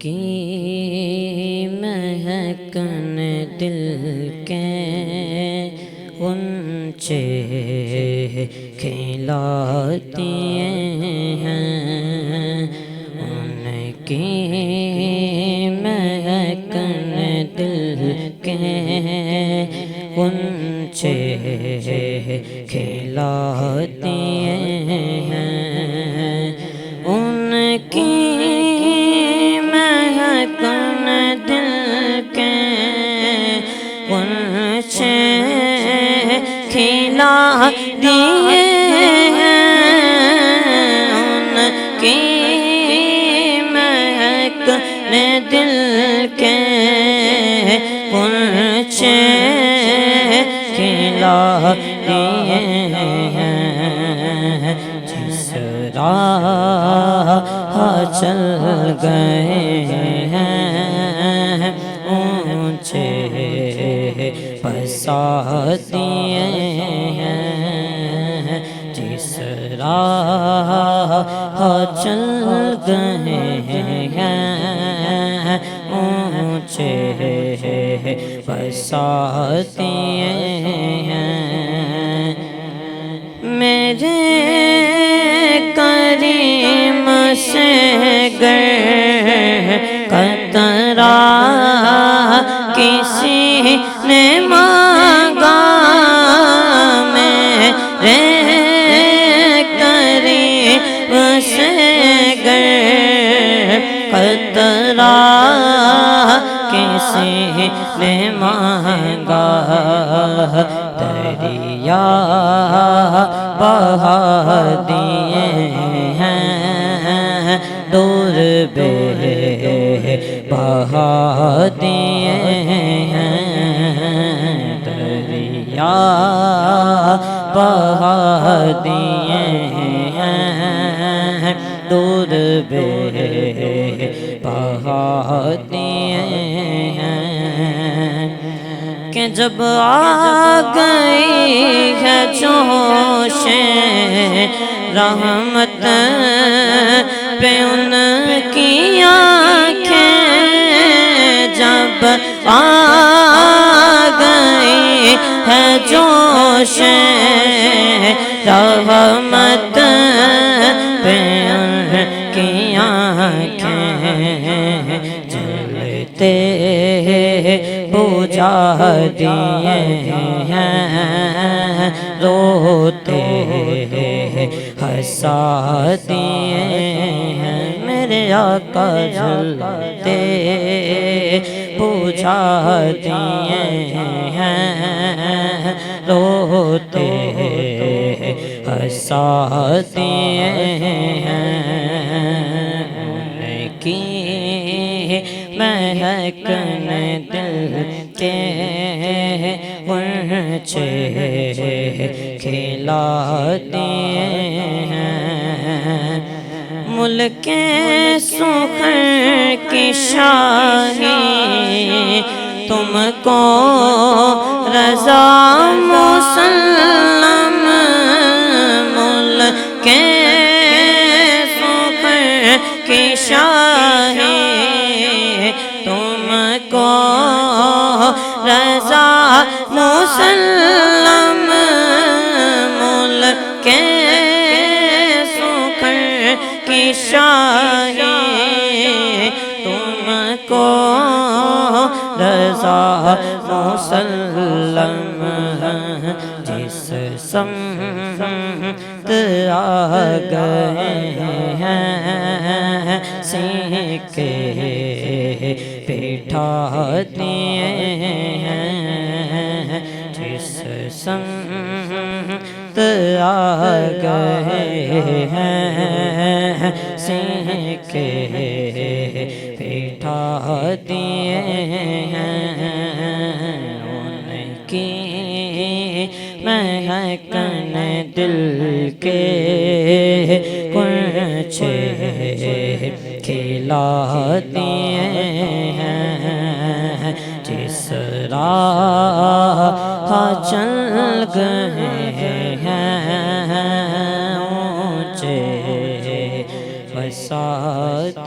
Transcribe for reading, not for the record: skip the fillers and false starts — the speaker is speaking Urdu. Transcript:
کی مہکن دل کے غنچے کھلاتی ہیں، ان کی مہکن دل کے غنچے کھلاتی ہیں، ان کی مہکن دل کے غنچے کھلا دیے ہیں، ان کی مہکن دل کے غنچے کھلا دیے ہیں، جس راہ چل گئے ہیں اونچے بساتی ہیں، جس راہ چل گئے ہیں اونچے بساتی ہیں، میرے کریم سے گر قطرہ کسی نے مانگا، میرے کریم سے گر قطرہ کسی نے مانگا، دریا بہا دیے ہیں، دور بے بہا دیے ہیں، دریا بہا دیے ہیں، دور بے بہا دیے ہیں، کہ جب آ گئی ہے جوش رحمت پہ ان کی آنکھیں، جب آ گئی ہے جوش رحمت پہ ان کی آنکھیں، جلتے بجھا دیے ہیں، روتے ہنسا دیے ہیں، میرے آقا جلتے بجھا دیے ہیں، روتے ہنسا دیے ہیں، ان کی مہکن دل کے غنچے کھلاتی ہیں، ملک سخن کی شاہی تم کو رضا مسلم، ملک سخن کی شاہی تم کو رضا مسلم، ملک سخن کی شاہی تم کو رضا مسلم، جس سمت آ گئے ہیں سینکے بٹھا دیے ہیں، جس سمت آ گئے ہیں سینکے بٹھا دیے ہیں، ان کی مہکن دل کے غنچے کھلا دیے ہیں، جس راہ چل گئے ہیں اونچے بساتی